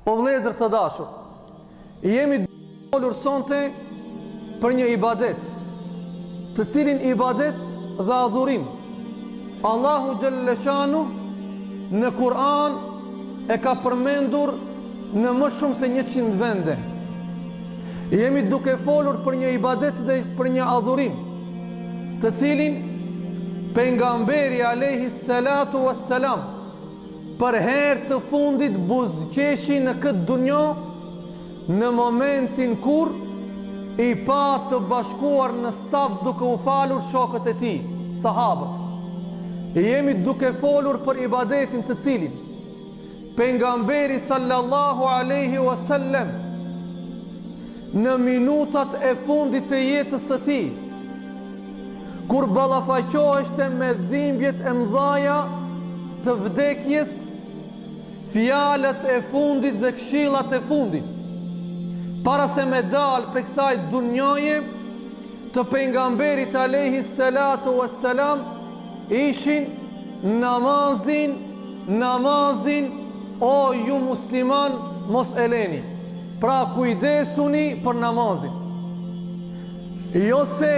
O vëllezër të dashur, jemi folur sonte për një ibadet, të cilin ibadet dhe adhurim Allahu Gjellëshanu në Kur'an e ka përmendur në më shumë se 100 vende. Jemi duke folur për një ibadet dhe për një adhurim, të cilin pejgamberi alayhi salatu wassalam për herë të fundit buzëqeshi në këtë dunjo në momentin kur i pa të bashkuar në saf duke u falur shokët e tij, sahabët. Jemi duke folur për ibadetin të cilin pejgamberi sallallahu alaihi wasallam në minutat e fundit të jetës së tij, kur ballafaqoheshte me dhimbjet e mëdha të vdekjes, fjalët e fundit dhe këshillat e fundit, para se me dal për kësaj dunjoje, të pejgamberit alayhi salatu wassalam ishin namazin, o ju musliman mos e leni, pra kujdesuni për namazin. Jo se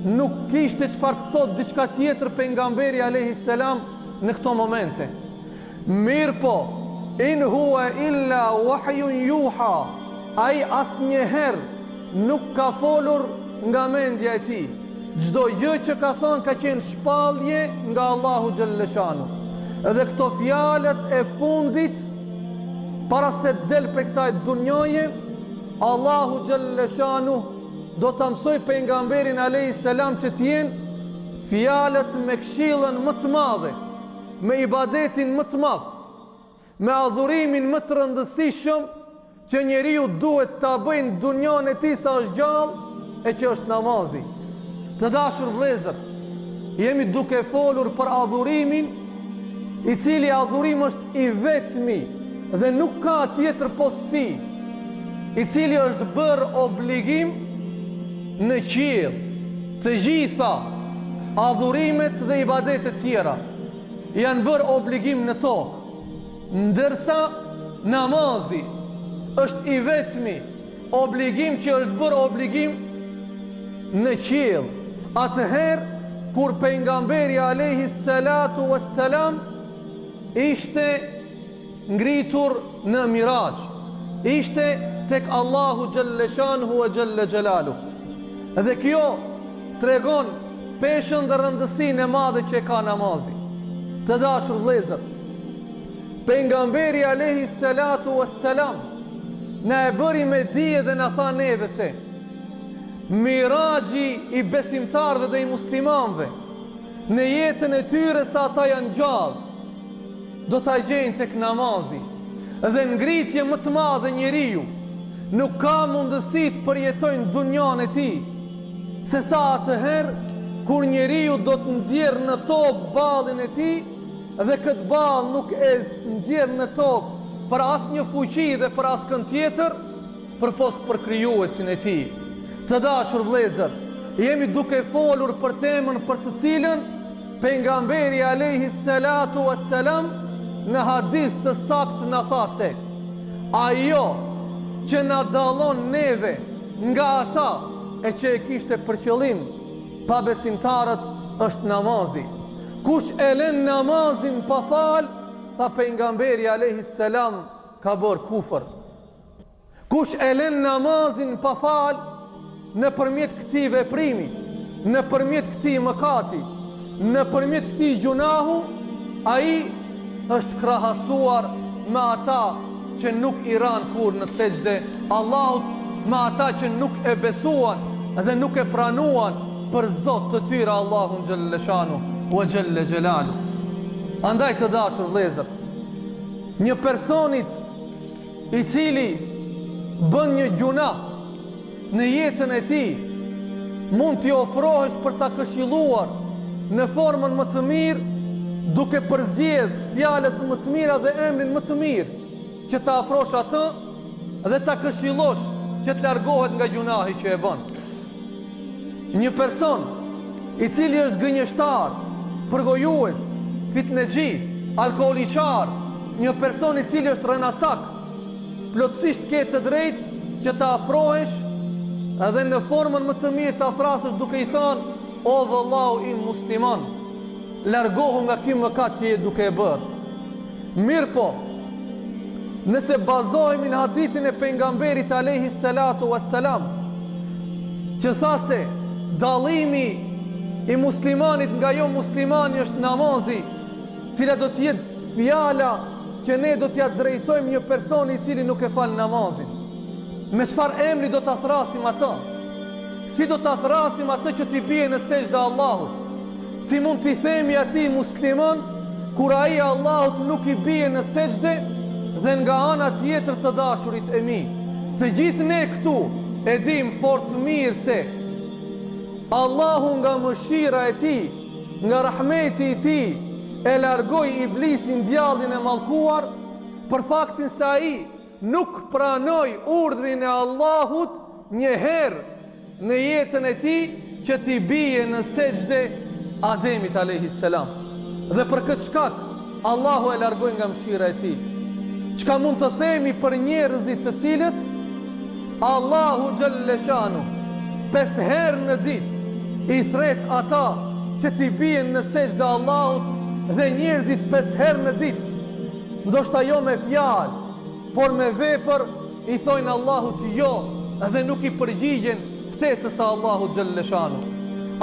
nuk kishte çfarë të thot diçka tjetër pejgamberi alayhi salam në këto momente. Mirë po, in huwa illa wahyun yuha, ai asnjëherë nuk ka folur nga mendja e tij. Çdo gjë që ka thonë ka qenë shpallje nga Allahu Gjellëshanu. Edhe këto fjalët e fundit, para se del për kësaj dunjoje, Allahu Gjellëshanu do të mësoj pejgamberin alayhi salam që t'jenë fjalët me këshillën më të madhe, me ibadetin më të madh, me adhurimin më të rëndësishëm që njeriu duhet ta bëjë në dunjon e tij sa është gjallë, e që është namazi. Të dashur vëllezër, jemi duke folur për adhurimin, i cili adhurim është i vetmi dhe nuk ka tjetër post tij, i cili është bërë obligim në qiell. Të gjitha adhurimet dhe ibadetet tjera janë bërë obligim në tokë, ndërsa namazi është i vetmi obligim që është bërë obligim në qiell. Atëherë kur pejgamberi alayhi salatu wassalam ishte ngritur në Miraj, ishte tek Allahu Gjellëshanhu wa Gjelle Gjelalu, dhe kjo tregon peshën dhe rëndësinë e madhe që ka namazi. Të dashur vëllezër, pejgamberi alayhi salatu wassalam na e bëri me dije dhe na tha neve se Miraji i besimtarëve dhe i muslimanëve në jetën e tyre sa ata janë gjallë, do ta gjejnë tek namazi. Dhe ngritje më të madhe njeriu nuk ka mundësi të përjetojnë dunjan e tij, se sa atëherë kur njeriu do të nxjerrë në tokë ballin e tij, dhe këtë ball nuk e nxjerr në tokë për asnjë fuqi dhe për askën tjetër, përpos për krijuesin e tij. Të dashur vëllezër, jemi duke folur për temën për të cilën pejgamberi alayhi salatu wassalam në hadith të saktë na tha se ajo që na dallon neve nga ata e që e kishte për qëllim pa besimtarët është namazi. Kush e lën namazin pa fal, tha pejgamberi alayhi salam, ka bërë kufër. Kush e lën namazin pa fal, në përmjet këtij veprimi, në përmjet këtij mëkati, në përmjet këtij gjunahu, ai është krahasuar me ata që nuk i ranë kur në sejdë Allahut, me ata që nuk e besuan dhe nuk e pranuan për Zot të tyre Allahun Gjellëshanu wa Gjelle Gjelalu. Andaj të dashur vëllezër, një personit i cili bën një gjuna në jetën e tij, mund t'i ofrohesh për ta këshilluar në formën më të mirë, duke përzgjedh fjalët më të mira dhe emrin më të mirë, që ta afrosh atë dhe ta këshillosh që të largohet nga gjunahi që e bën. Një person i cili është gënjeshtar, përgojues, fitnexhi, alkooliqar, një person I cili është rënacak, plotësisht ke të drejtë që të afrohesh edhe në formën më të mirë të afrasësh duke I thënë: o vëllau im musliman, largohu nga ky mëkat që je duke e bërë. Mirë po, nëse bazohemi në hadithin e pejgamberit alayhi salatu wassalam, që tha se dallimi I muslimanit nga jo muslimani është namazi, cila do të jetë fjala që ne do t'ja drejtojmë një personi I cili nuk e fal namazin. Me çfarë emri do ta thrasim atë? Si do ta thrasim atë që t'i bie në sejdë Allahut? Si mund t'i themi atij musliman kur ai Allahut nuk I bie në sejdë dhe nga ana tjetër të dashurit e mi? Të gjithë ne këtu e dim fort mirë se Allahu nga mëshira e Tij, nga rahmeti I Tij, e largoi iblisin, djallin e mallkuar, për faktin se ai nuk pranoi urdhrin e Allahut një herë në jetën e tij që t'i bie në sejdë Ademit alayhis salam. Dhe për këtë shkak Allahu e largoi nga mëshira e Tij. Çka mund të themi për njerëzit të cilët Allahu xhalla shanu 5 herë në ditë I thret ata që t'i bien në sejdë Allahut, dhe njerëzit 5 herë në ditë, ndoshta jo me fjalë, por me vepër I thojnë Allahut jo, dhe nuk I përgjigjen ftesës së Allahut xhalla shanu.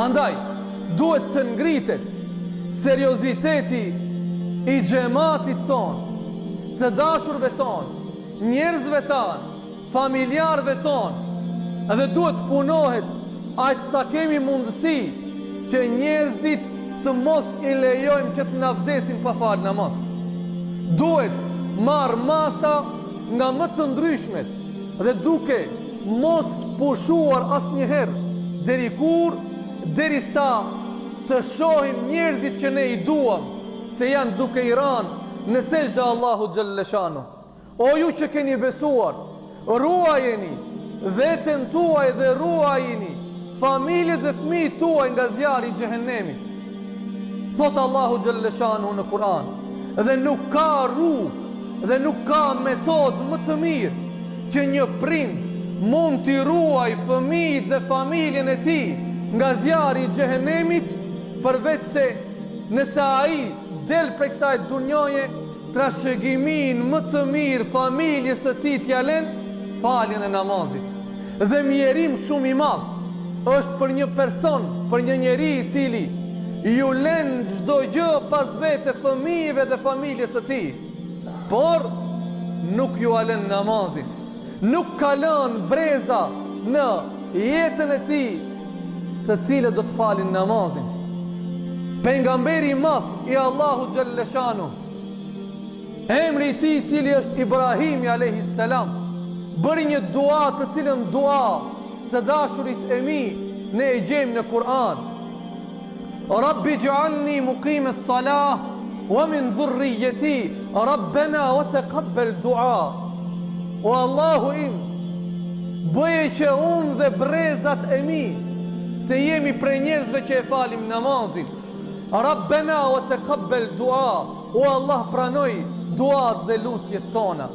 Andaj duhet të ngritet serioziteti I xhamatit ton, të dashurve ton, njerëzve ton, familjarëve ton, dhe duhet punohet aq sa kemi mundësi që njerëzit të mos I lejojmë që të na vdesin pa fal namaz. Duhet marr masa nga më të ndryshmet dhe duke mos pushuar asnjëherë deri kur, derisa të shohim njerëzit që ne I duam se janë duke I rënë në sejdë Allahu xhalla shanu. O ju që keni besuar, ruajeni veten tuaj dhe ruajini familjet dhe fëmijët tuaj nga zjarri I xhehenemit. Thot Allahu xhalla shanu në Kur'an, dhe nuk ka rrugë dhe nuk ka metodë më të mirë që një prind mund t'i ruaj fëmijët dhe familjen e tij nga zjarri I xhehenemit, përveç se nëse ai del prej kësaj dunjoje, trashëgimin më të mirë familjes së tij t'ia lën faljen e namazit. Dhe mjerim shumë I madh është për një person, për një njeri I cili ju lën çdo gjë pas vete fëmijëve dhe familjes së tij, por nuk ju lën namazin, nuk ka lënë breza në jetën e tij të cilët do të falin namazin. Pejgamberi I madh I Allahu xhalla shanu, emri I tij I cili është Ibrahimi alayhis salam, bëri një dua të cilën dua të dashurit e mi ne e gjejmë në Kur'an. Rabbi ij'alni muqime s-salah wa min dhurriyyati rabbana wa taqabbal du'a. O Allahu im, bëje që unë dhe brezat e mi të jemi prej njerëzve që e falim namazin. Rabbana wa taqabbal du'a. O Allah, pranoj duat dhe lutjet tona.